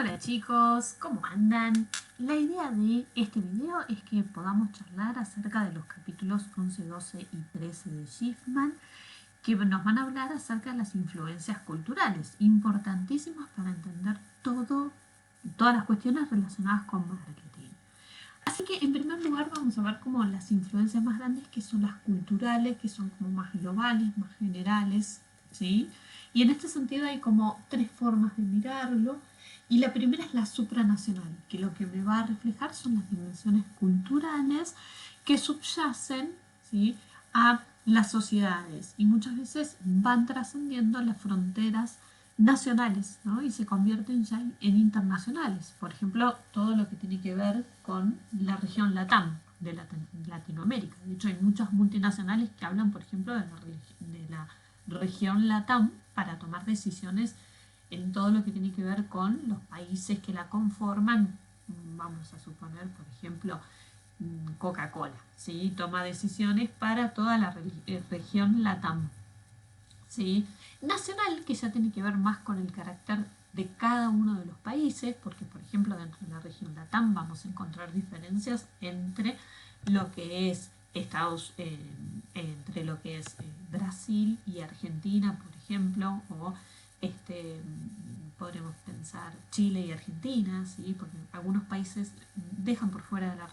Hola chicos, ¿cómo andan? La idea de este video es que podamos charlar acerca de los capítulos 11, 12 y 13 de Schiffman, que nos van a hablar acerca de las influencias culturales, importantísimas para entender todas las cuestiones relacionadas con marketing. Así que en primer lugar vamos a ver como las influencias más grandes, que son las culturales, que son como más globales, más generales, ¿sí? Y en este sentido hay como tres formas de mirarlo. Y la primera es la supranacional, que lo que me va a reflejar son las dimensiones culturales que subyacen, ¿sí?, a las sociedades y muchas veces van trascendiendo las fronteras nacionales, ¿no? Y se convierten ya en internacionales. Por ejemplo, todo lo que tiene que ver con la región LATAM de Latinoamérica. De hecho, hay muchas multinacionales que hablan, por ejemplo, de la región LATAM para tomar decisiones en todo lo que tiene que ver con los países que la conforman. Vamos a suponer, por ejemplo, Coca-Cola, ¿sí? Toma decisiones para toda la región LATAM, ¿sí? Nacional, que ya tiene que ver más con el carácter de cada uno de los países, porque por ejemplo dentro de la región LATAM vamos a encontrar diferencias entre lo que es entre lo que es Brasil y Argentina, por ejemplo, o podremos pensar Chile y Argentina, ¿sí? Porque algunos países dejan por fuera de la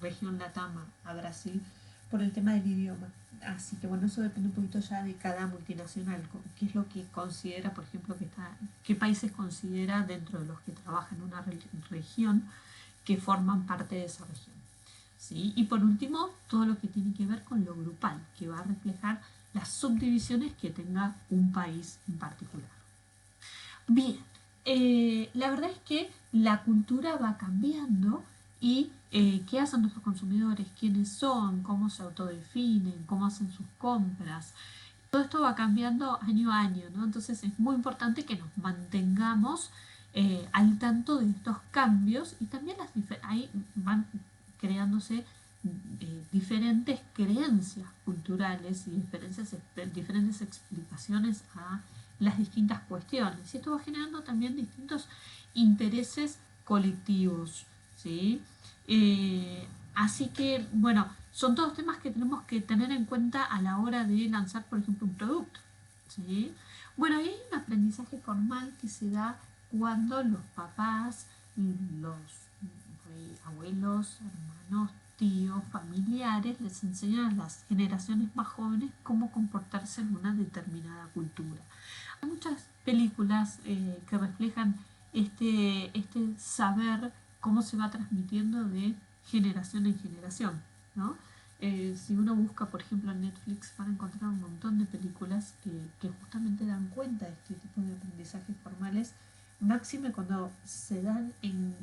región LATAM a Brasil por el tema del idioma. Así que bueno, eso depende un poquito ya de cada multinacional, qué es lo que considera, por ejemplo, qué países considera dentro de los que trabajan en una región que forman parte de esa región, ¿sí? Y por último, todo lo que tiene que ver con lo grupal, que va a reflejar las subdivisiones que tenga un país en particular. Bien, la verdad es que la cultura va cambiando y qué hacen nuestros consumidores, quiénes son, cómo se autodefinen, cómo hacen sus compras. Todo esto va cambiando año a año, ¿no? Entonces es muy importante que nos mantengamos al tanto de estos cambios y también ahí van creándose diferentes creencias culturales y diferentes explicaciones a las distintas cuestiones. Y esto va generando también distintos intereses colectivos, ¿sí? Así que, bueno, son todos temas que tenemos que tener en cuenta a la hora de lanzar, por ejemplo, un producto, ¿sí? Bueno, hay un aprendizaje formal que se da cuando los papás, los abuelos, hermanos, tíos, familiares les enseñan a las generaciones más jóvenes cómo comportarse en una determinada cultura. Hay muchas películas que reflejan este saber cómo se va transmitiendo de generación en generación, ¿no? Si uno busca, por ejemplo, en Netflix, van a encontrar un montón de películas que justamente dan cuenta de este tipo de aprendizajes formales, máxime cuando se dan en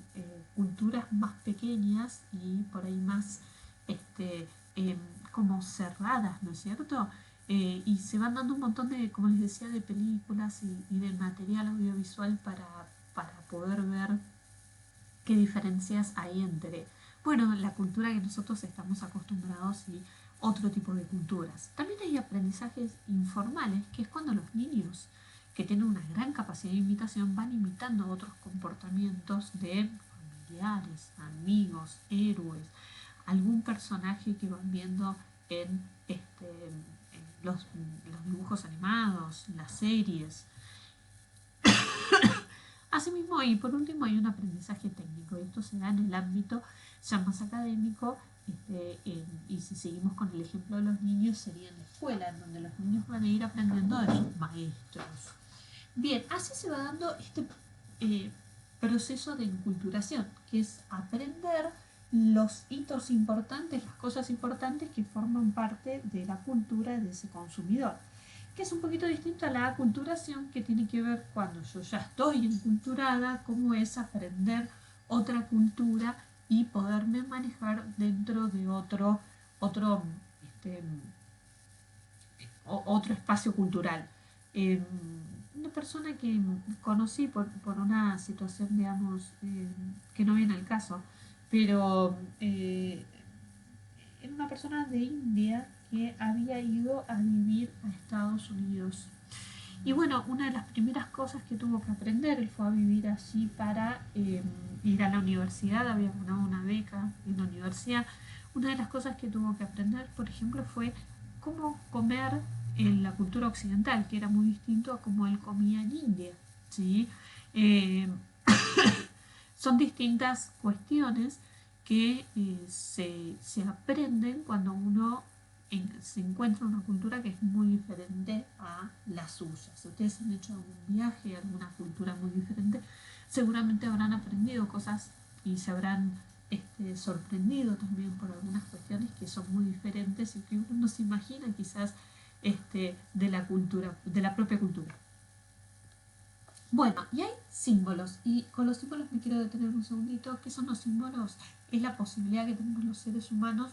culturas más pequeñas y por ahí más eh, como cerradas, ¿no es cierto? Y se van dando un montón de, como les decía, de películas y de material audiovisual para poder ver qué diferencias hay entre, bueno, la cultura que nosotros estamos acostumbrados y otro tipo de culturas. También hay aprendizajes informales, que es cuando los niños que tienen una gran capacidad de imitación van imitando otros comportamientos de familiares, amigos, héroes, algún personaje que van viendo en los dibujos animados, las series. Asimismo, y por último, hay un aprendizaje técnico, y esto se da en el ámbito ya más académico, y si seguimos con el ejemplo de los niños, sería en la escuela, en donde los niños van a ir aprendiendo de sus maestros. Bien, así se va dando este proceso de enculturación, que es aprender los hitos importantes, las cosas importantes que forman parte de la cultura de ese consumidor, que es un poquito distinto a la aculturación, que tiene que ver cuando yo ya estoy enculturada, cómo es aprender otra cultura y poderme manejar dentro de otro, este, otro espacio cultural. Una persona que conocí por una situación, digamos, que no viene al caso, pero era una persona de India que había ido a vivir a Estados Unidos Y bueno, una de las primeras cosas que tuvo que aprender, él fue a vivir allí para ir a la universidad, había ganado una beca en la universidad. Una de las cosas que tuvo que aprender, por ejemplo, fue cómo comer en la cultura occidental, que era muy distinto a cómo él comía en India. ¿Sí? Eh, Son distintas cuestiones que se aprenden cuando uno se encuentra en una cultura que es muy diferente a la suya. Si ustedes han hecho algún viaje a alguna cultura muy diferente, seguramente habrán aprendido cosas y se habrán sorprendido también por algunas cuestiones que son muy diferentes y que uno no se imagina quizás de la cultura, de la propia cultura. Bueno, y hay símbolos, y con los símbolos me quiero detener un segundito. ¿Qué son los símbolos? Es la posibilidad que tenemos los seres humanos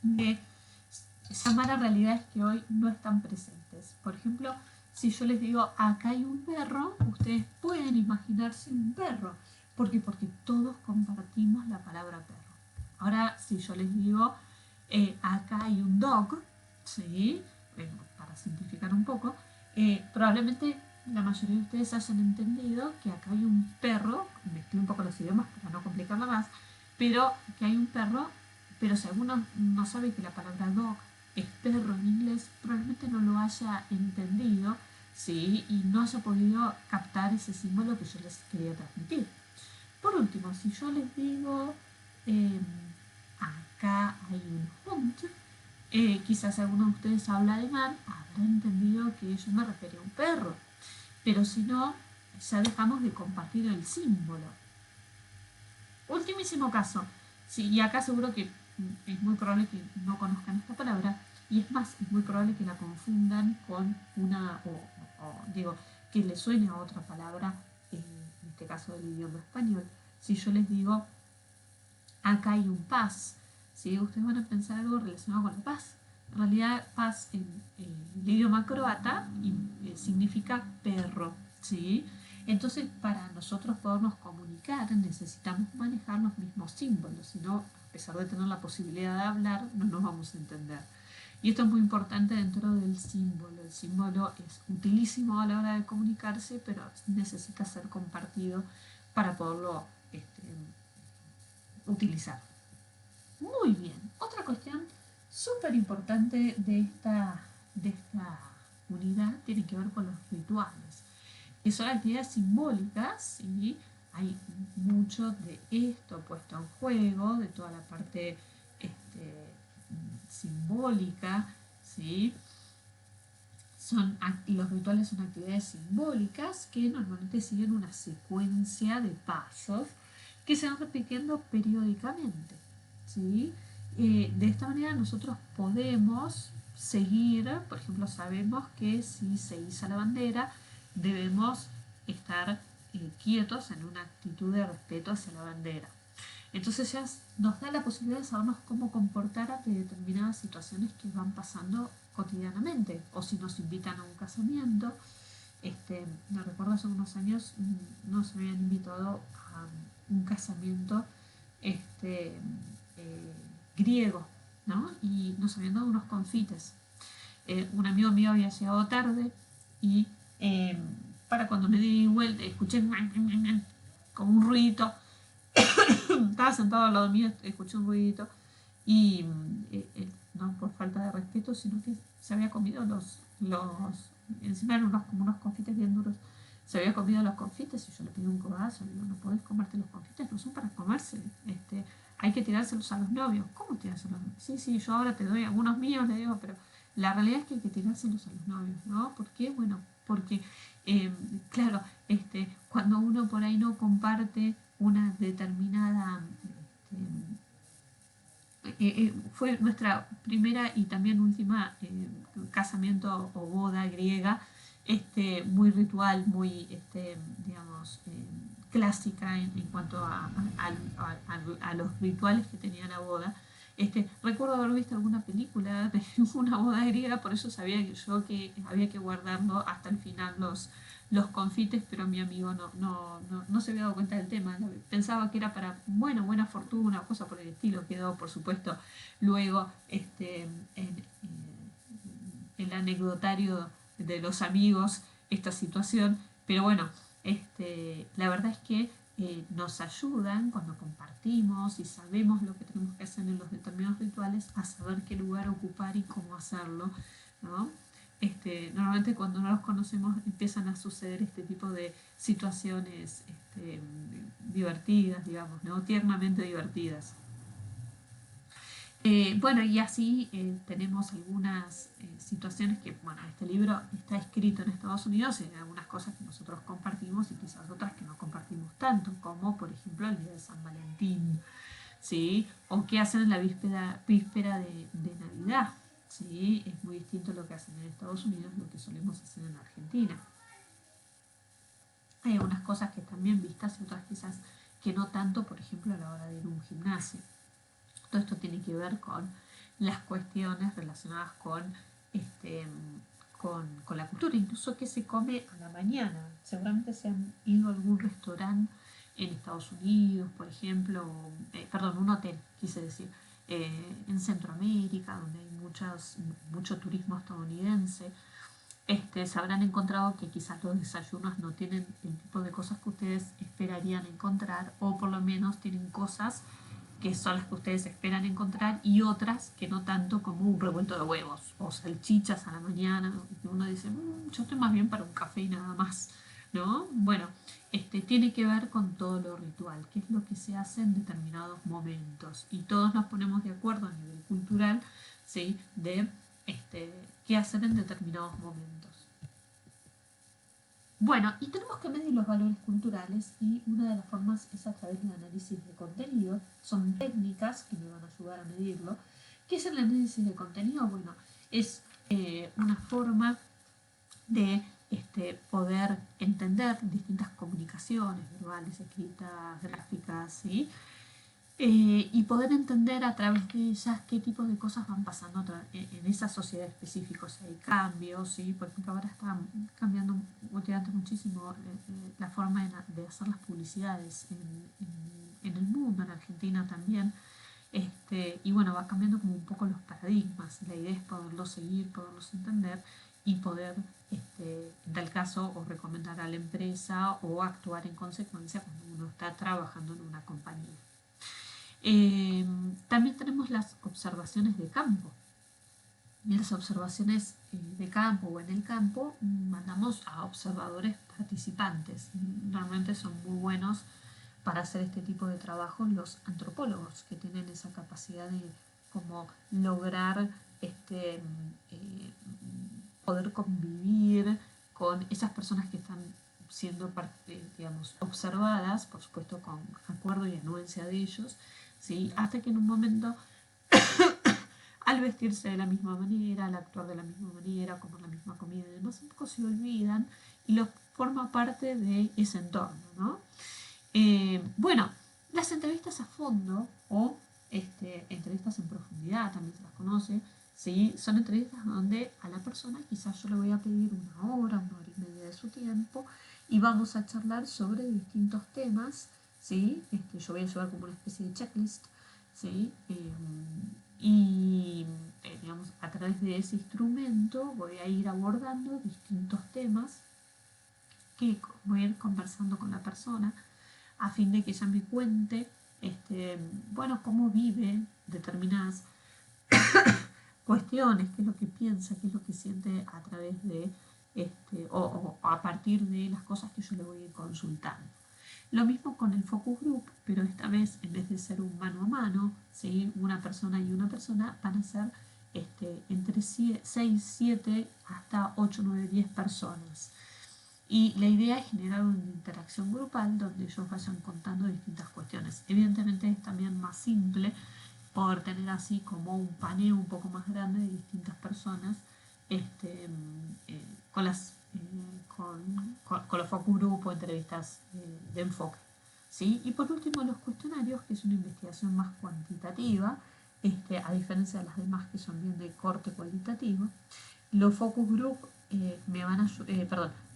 de llamar a realidades que hoy no están presentes. Por ejemplo, si yo les digo, acá hay un perro, ustedes pueden imaginarse un perro. ¿Por qué? Porque todos compartimos la palabra perro. Ahora, si yo les digo, acá hay un dog, ¿sí? Para simplificar un poco, probablemente la mayoría de ustedes hayan entendido que acá hay un perro, mezclé un poco los idiomas para no complicarla más, pero que hay un perro, pero si alguno no sabe que la palabra dog es perro en inglés, probablemente no lo haya entendido, ¿sí? Y no haya podido captar ese símbolo que yo les quería transmitir. Por último, si yo les digo, eh, acá hay un hund, quizás alguno de ustedes habla alemán, habrá entendido que yo me refería a un perro. Pero si no, ya dejamos de compartir el símbolo. Ultimísimo caso. Sí, y acá seguro que es muy probable que no conozcan esta palabra. Y es más, es muy probable que la confundan con una, digo, que le suene a otra palabra, en este caso del idioma español. Si yo les digo, acá hay un paz, ¿sí? Ustedes van a pensar algo relacionado con la paz. En realidad, paz en el idioma croata significa perro, ¿sí? Entonces, para nosotros podernos comunicar, necesitamos manejar los mismos símbolos, si no, a pesar de tener la posibilidad de hablar, no nos vamos a entender. Y esto es muy importante dentro del símbolo. El símbolo es utilísimo a la hora de comunicarse, pero necesita ser compartido para poderlo utilizar. Muy bien, otra cuestión súper importante de esta unidad tiene que ver con los rituales, que son actividades simbólicas, ¿sí? Hay mucho de esto puesto en juego, de toda la parte simbólica, ¿sí? Los rituales son actividades simbólicas que normalmente siguen una secuencia de pasos que se van repitiendo periódicamente, ¿sí? De esta manera nosotros podemos seguir, por ejemplo, sabemos que si se iza la bandera debemos estar quietos en una actitud de respeto hacia la bandera. Entonces ya nos da la posibilidad de sabernos cómo comportar ante determinadas situaciones que van pasando cotidianamente, o si nos invitan a un casamiento. Me recuerdo hace unos años nos habían invitado a un casamiento griego, ¿no? Y nos habían dado unos confites. Un amigo mío había llegado tarde y para cuando me di vuelta escuché como un ruidito. Estaba sentado al lado mío, escuché un ruidito y no por falta de respeto, sino que se había comido encima eran como unos confites bien duros, se había comido los confites y yo le pedí un codazo, le digo, no podés comerte los confites, no son para comerse, hay que tirárselos a los novios. ¿Cómo tirárselos? Sí, yo ahora te doy algunos míos, le digo, pero la realidad es que hay que tirárselos a los novios, ¿no? ¿Por qué? Bueno, porque, claro, cuando uno por ahí no comparte una determinada fue nuestra primera y también última casamiento o boda griega, muy ritual, muy, digamos, clásica en cuanto a los rituales que tenía la boda. Recuerdo haber visto alguna película de una boda griega, por eso sabía que había que guardarlo hasta el final los confites, pero mi amigo no se había dado cuenta del tema. Pensaba que era para buena fortuna o cosa por el estilo. Quedó, por supuesto, luego el anecdotario de los amigos esta situación, pero bueno, la verdad es que nos ayudan cuando compartimos y sabemos lo que tenemos que hacer en los determinados rituales a saber qué lugar ocupar y cómo hacerlo, ¿no? Normalmente cuando no los conocemos empiezan a suceder este tipo de situaciones divertidas, digamos, ¿no? Tiernamente divertidas. Bueno, y así tenemos algunas situaciones que, bueno, este libro está escrito en Estados Unidos y hay algunas cosas que nosotros compartimos y quizás otras que no compartimos tanto, como por ejemplo el día de San Valentín, ¿sí? O qué hacen en la víspera de Navidad, ¿sí? Es muy distinto lo que hacen en Estados Unidos, lo que solemos hacer en Argentina. Hay algunas cosas que están bien vistas y otras quizás que no tanto, por ejemplo, a la hora de ir a un gimnasio. Todo esto tiene que ver con las cuestiones relacionadas este, con la cultura, incluso qué se come a la mañana. Seguramente se han ido a algún restaurante en Estados Unidos, por ejemplo, perdón, un hotel, quise decir, en Centroamérica, donde hay mucho turismo estadounidense. Se habrán encontrado que quizás los desayunos no tienen el tipo de cosas que ustedes esperarían encontrar, o por lo menos tienen cosas que son las que ustedes esperan encontrar y otras que no tanto, como un revuelto de huevos o salchichas a la mañana, y uno dice, yo estoy más bien para un café y nada más, ¿no? Bueno, tiene que ver con todo lo ritual, qué es lo que se hace en determinados momentos, y todos nos ponemos de acuerdo a nivel cultural, ¿sí? De qué hacer en determinados momentos. Bueno, y tenemos que medir los valores culturales, y una de las formas es a través del análisis de contenido. Son técnicas que me van a ayudar a medirlo. ¿Qué es el análisis de contenido? Bueno, es una forma de poder entender distintas comunicaciones, verbales, escritas, gráficas, ¿sí? Y poder entender a través de ellas qué tipo de cosas van pasando en esa sociedad específica. O sea, hay cambios, ¿sí? Por ejemplo, ahora está cambiando últimamente muchísimo la forma de hacer las publicidades en el mundo, en Argentina también. Y bueno, va cambiando como un poco los paradigmas. La idea es poderlos seguir, poderlos entender y poder, en tal caso, o recomendar a la empresa o actuar en consecuencia cuando uno está trabajando en una compañía. También tenemos las observaciones de campo. En las observaciones de campo o en el campo mandamos a observadores participantes. Normalmente son muy buenos para hacer este tipo de trabajos los antropólogos, que tienen esa capacidad de como lograr poder convivir con esas personas que están siendo digamos, observadas, por supuesto con acuerdo y anuencia de ellos, ¿sí? Hasta que en un momento, al vestirse de la misma manera, al actuar de la misma manera, comer la misma comida y demás, un poco se olvidan y los forma parte de ese entorno, ¿no? Bueno, las entrevistas a fondo o entrevistas en profundidad, también se las conoce, ¿sí? Son entrevistas donde a la persona quizás yo le voy a pedir una hora y media de su tiempo y vamos a charlar sobre distintos temas, ¿sí? Yo voy a llevar como una especie de checklist, ¿sí? Y digamos, a través de ese instrumento voy a ir abordando distintos temas que voy a ir conversando con la persona a fin de que ella me cuente, bueno, cómo vive determinadas cuestiones, qué es lo que piensa, qué es lo que siente a través de, o a partir de las cosas que yo le voy a ir consultando. Lo mismo con el focus group, pero esta vez en vez de ser un mano a mano, ¿sí? Una persona y una persona, van a ser entre 6, 7 hasta 8, 9, 10 personas. Y la idea es generar una interacción grupal donde ellos vayan contando distintas cuestiones. Evidentemente es también más simple poder tener así como un panel un poco más grande de distintas personas con, con los focus group o entrevistas de enfoque, ¿sí? Y por último los cuestionarios, que es una investigación más cuantitativa, a diferencia de las demás que son bien de corte cualitativo. Los focus group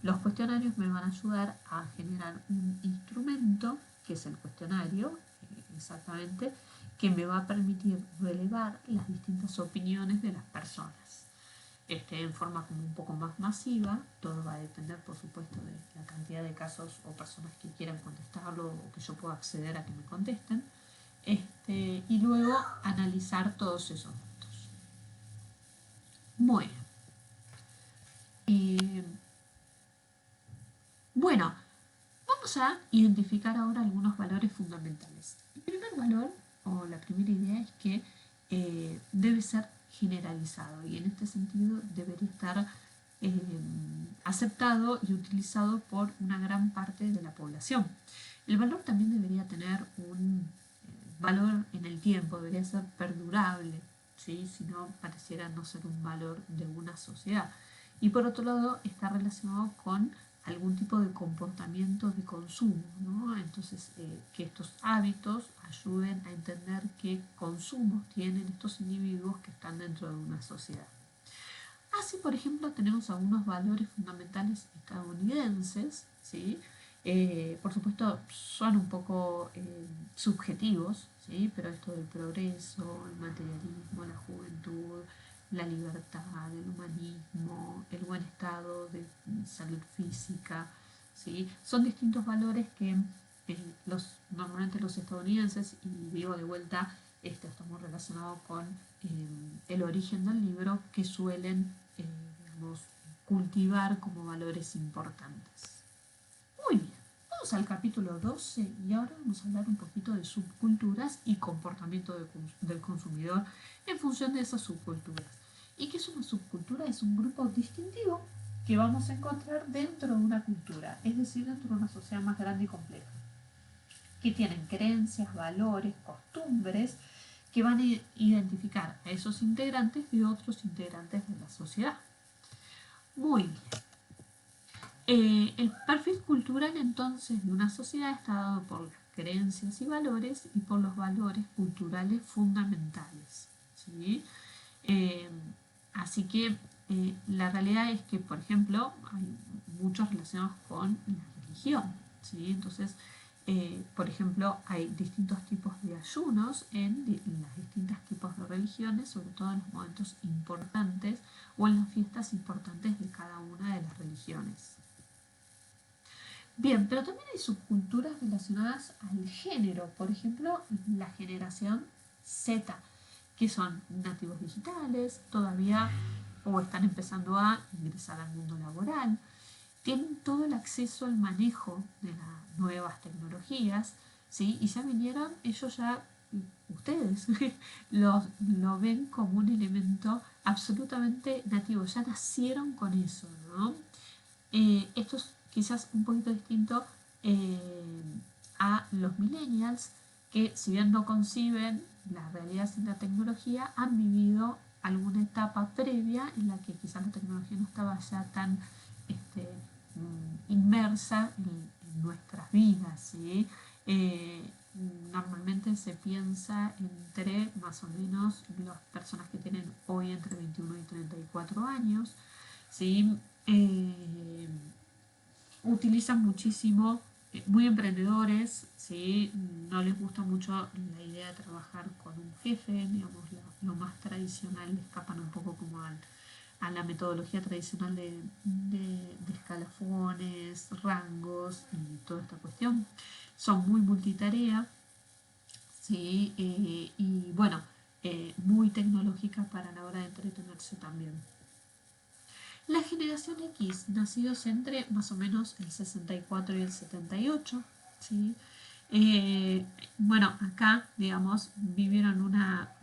los cuestionarios me van a ayudar a generar un instrumento, que es el cuestionario, exactamente, que me va a permitir relevar las distintas opiniones de las personas. en forma como un poco más masiva. Todo va a depender, por supuesto, de la cantidad de casos o personas que quieran contestarlo o que yo pueda acceder a que me contesten. Y luego analizar todos esos datos. Bueno, bueno, vamos a identificar ahora algunos valores fundamentales. El primer valor o la primera idea es que debe ser generalizado y en este sentido debería estar aceptado y utilizado por una gran parte de la población. El valor también debería tener un valor en el tiempo, debería ser perdurable, ¿sí? Si no pareciera no ser un valor de una sociedad. Y por otro lado está relacionado con algún tipo de comportamiento de consumo, ¿no? Entonces, que estos hábitos ayuden a entender qué consumos tienen estos individuos que están dentro de una sociedad. Así, por ejemplo, tenemos algunos valores fundamentales estadounidenses, ¿sí? Por supuesto, son un poco subjetivos, ¿sí? Pero esto del progreso, el materialismo, la juventud, la libertad, el humanismo, el buen estado de salud física, ¿sí? Son distintos valores que normalmente los estadounidenses, y digo de vuelta, esto está muy relacionado con el origen del libro, que suelen digamos, cultivar como valores importantes. Muy bien, vamos al capítulo 12 y ahora vamos a hablar un poquito de subculturas y comportamiento del consumidor en función de esas subculturas. ¿Y qué es una subcultura? Es un grupo distintivo que vamos a encontrar dentro de una cultura, es decir, dentro de una sociedad más grande y compleja, que tienen creencias, valores, costumbres, que van a identificar a esos integrantes de otros integrantes de la sociedad. Muy bien. El perfil cultural entonces de una sociedad está dado por las creencias y valores y por los valores culturales fundamentales, ¿sí? Así que la realidad es que, por ejemplo, hay muchos relacionados con la religión, ¿sí? Entonces, por ejemplo, hay distintos tipos de ayunos en las distintos tipos de religiones, sobre todo en los momentos importantes o en las fiestas importantes de cada una de las religiones. Bien, pero también hay subculturas relacionadas al género, por ejemplo, la generación Z, que son nativos digitales, todavía o están empezando a ingresar al mundo laboral, tienen todo el acceso al manejo de las nuevas tecnologías, ¿sí? Y ya vinieron, ellos ya, ustedes, lo ven como un elemento absolutamente nativo, ya nacieron con eso, ¿no? Esto es quizás un poquito distinto a los millennials, que si bien no conciben la realidad sin la tecnología, han vivido alguna etapa previa en la que quizás la tecnología no estaba ya tan inmersa en nuestras vidas, ¿sí? Normalmente se piensa entre más o menos las personas que tienen hoy entre 21 y 34 años, ¿sí? Utilizan muchísimo, muy emprendedores, ¿sí? No les gusta mucho la idea de trabajar con un jefe, digamos, lo más tradicional, escapan un poco como a la metodología tradicional de escalafones, rangos y toda esta cuestión. Son muy multitarea, ¿sí? Y bueno, muy tecnológicas para la hora de entretenerse también. La generación X, nacidos entre más o menos el 64 y el 78, ¿sí? Bueno, acá, digamos, vivieron una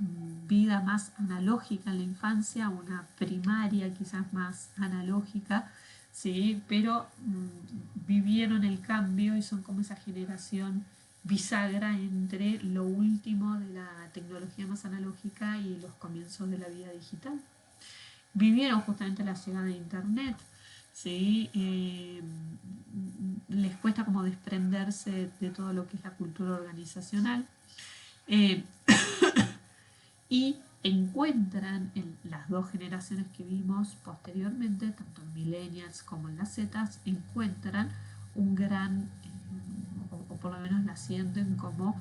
vida más analógica en la infancia, una primaria quizás más analógica, ¿sí? Pero vivieron el cambio y son como esa generación bisagra entre lo último de la tecnología más analógica y los comienzos de la vida digital. Vivieron justamente la llegada de Internet, ¿sí? Les cuesta como desprenderse de todo lo que es la cultura organizacional, y encuentran en las dos generaciones que vimos posteriormente, tanto en millennials como en las Zetas, encuentran un gran, o por lo menos la sienten como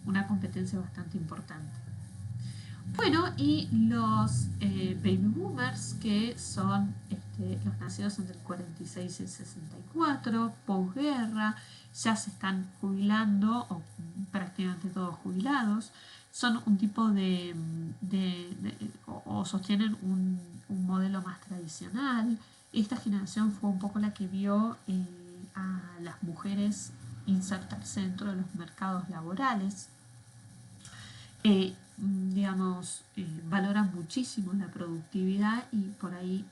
una competencia bastante importante. Bueno, y los baby boomers, que son los nacidos entre el 46 y el 64, posguerra, ya se están jubilando, o prácticamente todos jubilados, son un tipo o sostienen un modelo más tradicional. Esta generación fue un poco la que vio a las mujeres insertarse dentro de los mercados laborales. Valoran muchísimo la productividad y por ahí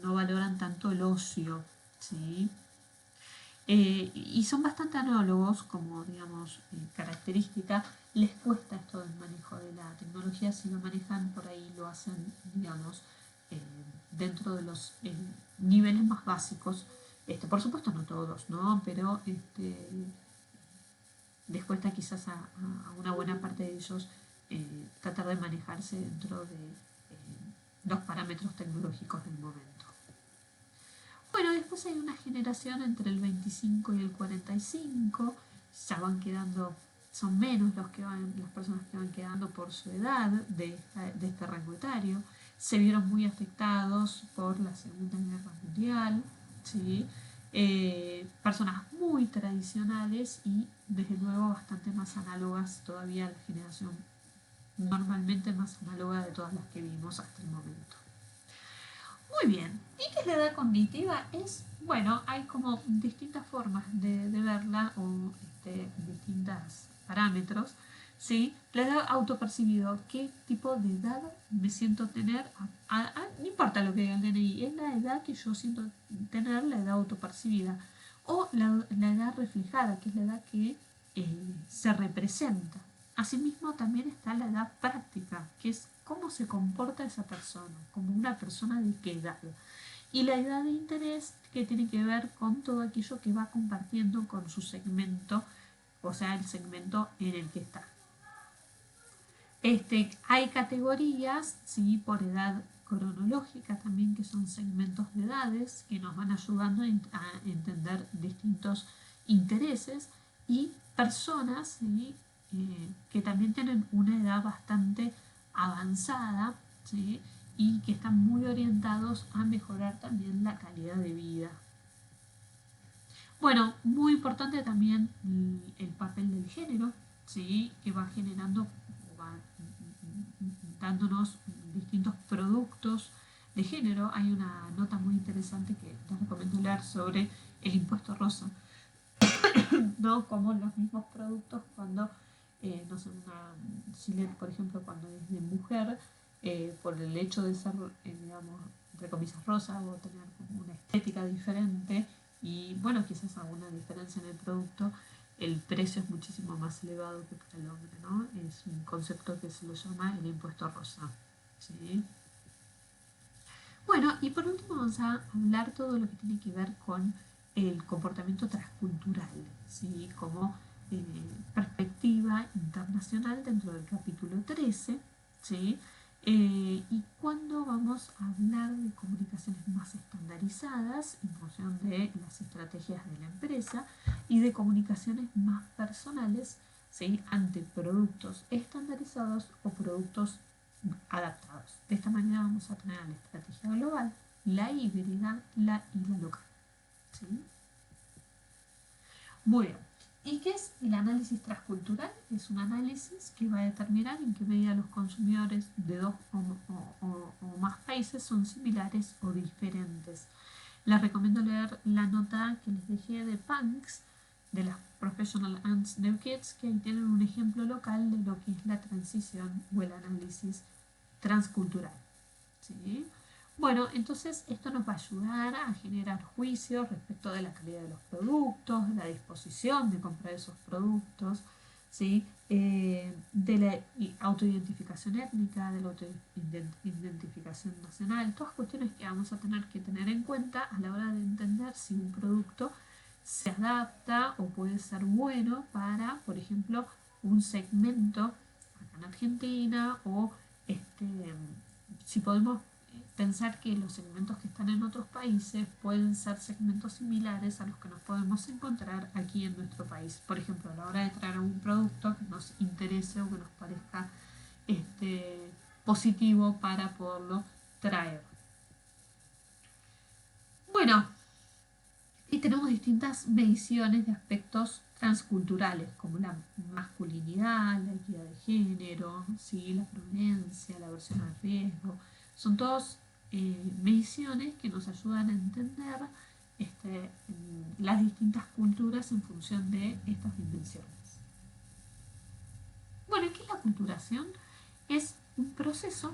no valoran tanto el ocio, ¿sí? Y son bastante análogos como, característica. Les cuesta esto del manejo de la tecnología. Si lo manejan por ahí, lo hacen, eh, dentro de los niveles más básicos. Por supuesto no todos, ¿no? Pero les cuesta quizás a una buena parte de ellos tratar de manejarse dentro de los parámetros tecnológicos del momento. Bueno, después hay una generación entre el 25 y el 45, ya van quedando, son menos las personas que van quedando por su edad de este rango etario, se vieron muy afectados por la Segunda Guerra Mundial, ¿sí? Personas muy tradicionales y desde luego bastante más análogas todavía a la generación normalmente más análoga de todas las que vimos hasta el momento. Muy bien, ¿y qué es la edad cognitiva? Bueno, hay como distintas formas de verla o distintos parámetros, ¿sí? La edad autopercibido, ¿qué tipo de edad me siento tener? No importa lo que diga el DNI, es la edad que yo siento tener, la edad autopercibida. O la edad reflejada, que es la edad que se representa. Asimismo, también está la edad práctica, que es cómo se comporta esa persona, como una persona de qué edad. Y la edad de interés, que tiene que ver con todo aquello que va compartiendo con su segmento, o sea, el segmento en el que está. Hay categorías, ¿sí? Por edad cronológica también, que son segmentos de edades que nos van ayudando a entender distintos intereses, y personas, ¿sí? Que también tienen una edad bastante avanzada, ¿sí? Y que están muy orientados a mejorar también la calidad de vida. Bueno, muy importante también el papel del género, ¿sí? Que va generando, va dándonos distintos productos de género. Hay una nota muy interesante que les recomiendo leer sobre el impuesto rosa, ¿no? Como los mismos productos cuando, no sé, Chile, por ejemplo, cuando es de mujer, por el hecho de ser, entre comillas, rosa o tener como una estética diferente y, bueno, quizás alguna diferencia en el producto, el precio es muchísimo más elevado que para el hombre, ¿no? Es un concepto que se lo llama el impuesto rosa, ¿sí? Bueno, y por último vamos a hablar todo lo que tiene que ver con el comportamiento transcultural, ¿sí? Como perspectiva internacional dentro del capítulo 13, ¿sí? Y cuando vamos a hablar de comunicaciones más estandarizadas en función de las estrategias de la empresa y de comunicaciones más personales, ¿sí? Ante productos estandarizados o productos adaptados. De esta manera vamos a tener la estrategia global, la híbrida y la local, ¿sí? Muy bien. ¿Y qué es el análisis transcultural? Es un análisis que va a determinar en qué medida los consumidores de dos o más países son similares o diferentes. Les recomiendo leer la nota que les dejé de Punks, de las Professional and Their Kids, que ahí tienen un ejemplo local de lo que es la transición o el análisis transcultural, ¿sí? Bueno, entonces esto nos va a ayudar a generar juicios respecto de la calidad de los productos, de la disposición de comprar esos productos, ¿sí? De la autoidentificación étnica, de la autoidentificación nacional, todas cuestiones que vamos a tener que tener en cuenta a la hora de entender si un producto se adapta o puede ser bueno para, por ejemplo, un segmento acá en Argentina, o si podemos pensar que los segmentos que están en otros países pueden ser segmentos similares a los que nos podemos encontrar aquí en nuestro país. Por ejemplo, a la hora de traer un producto que nos interese o que nos parezca positivo para poderlo traer. Bueno, y tenemos distintas mediciones de aspectos transculturales, como la masculinidad, la equidad de género, ¿sí? La prudencia, la aversión al riesgo. Son todas mediciones que nos ayudan a entender las distintas culturas en función de estas dimensiones. Bueno, ¿qué es la aculturación? Es un proceso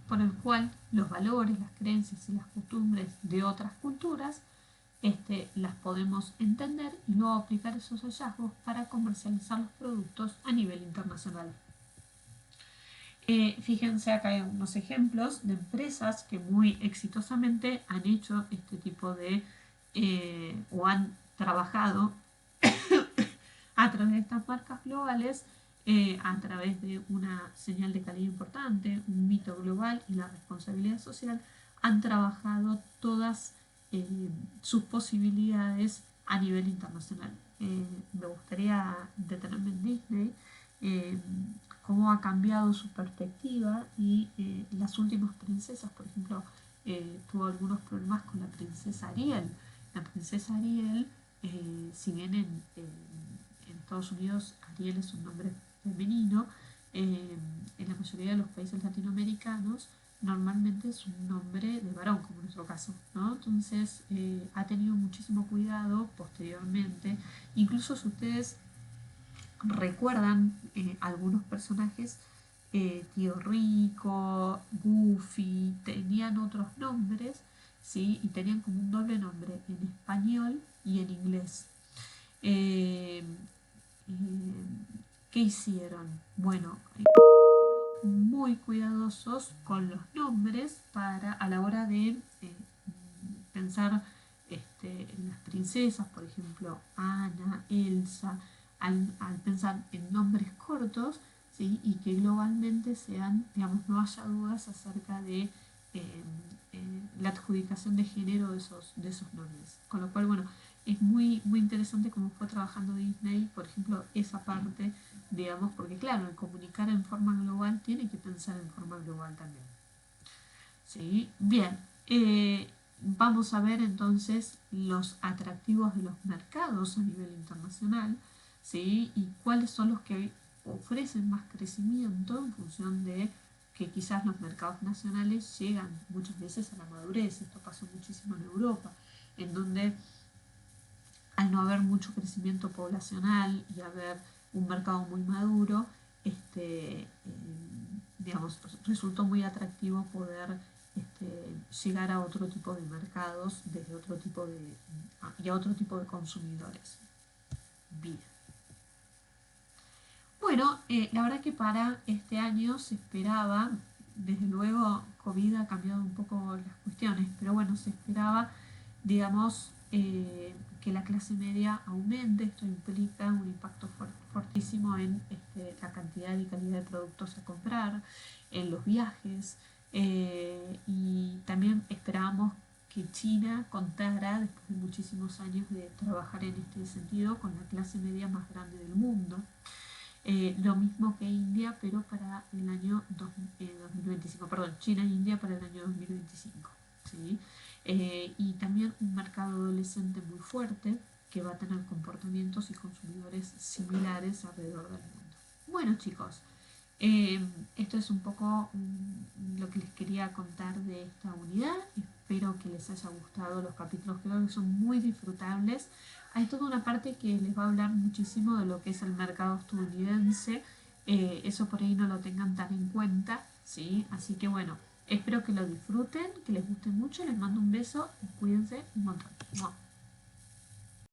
por el cual los valores, las creencias y las costumbres de otras culturas las podemos entender y luego aplicar esos hallazgos para comercializar los productos a nivel internacional. Fíjense, acá hay unos ejemplos de empresas que muy exitosamente han hecho este tipo de o han trabajado a través de estas marcas globales, a través de una señal de calidad importante, un mito global y la responsabilidad social, han trabajado todas sus posibilidades a nivel internacional. Me gustaría detenerme en Disney, cómo ha cambiado su perspectiva y las últimas princesas, por ejemplo, tuvo algunos problemas con la princesa Ariel. La princesa Ariel, si bien en Estados Unidos Ariel es un nombre femenino, en la mayoría de los países latinoamericanos normalmente es un nombre de varón, como en nuestro caso, ¿no? Entonces ha tenido muchísimo cuidado posteriormente. Incluso si ustedes recuerdan algunos personajes, Tío Rico, Goofy, tenían otros nombres, ¿sí? Y tenían como un doble nombre en español y en inglés. ¿Qué hicieron? Bueno, muy cuidadosos con los nombres a la hora de pensar en las princesas, por ejemplo, Anna, Elsa, al pensar en nombres cortos, ¿sí? Y que globalmente sean, digamos, no haya dudas acerca de la adjudicación de género de esos nombres. Con lo cual, bueno, es muy, muy interesante cómo fue trabajando Disney, por ejemplo, esa parte, digamos, porque claro, el comunicar en forma global tiene que pensar en forma global también. ¿Sí? Bien, vamos a ver entonces los atractivos de los mercados a nivel internacional, ¿sí? Y cuáles son los que ofrecen más crecimiento en función de que quizás los mercados nacionales llegan muchas veces a la madurez. Esto pasó muchísimo en Europa, en donde al no haber mucho crecimiento poblacional y haber un mercado muy maduro, digamos, resultó muy atractivo poder llegar a otro tipo de mercados desde otro tipo y a otro tipo de consumidores. Bien. Bueno, la verdad que para este año se esperaba, desde luego COVID ha cambiado un poco las cuestiones, pero bueno, se esperaba, digamos, que la clase media aumente. Esto implica un impacto fortísimo en la cantidad y calidad de productos a comprar, en los viajes, y también esperábamos que China contara, después de muchísimos años de trabajar en este sentido, con la clase media más grande del mundo. Lo mismo que India, pero para el año 2025, perdón, China e India para el año 2025. ¿Sí? Y también un mercado adolescente muy fuerte que va a tener comportamientos y consumidores similares alrededor del mundo. Bueno, chicos, esto es un poco lo que les quería contar de esta unidad. Espero que les haya gustado los capítulos, creo que son muy disfrutables. Hay toda una parte que les va a hablar muchísimo de lo que es el mercado estadounidense. Eso por ahí no lo tengan tan en cuenta, ¿sí? Así que bueno, espero que lo disfruten, que les guste mucho. Les mando un beso y cuídense un montón.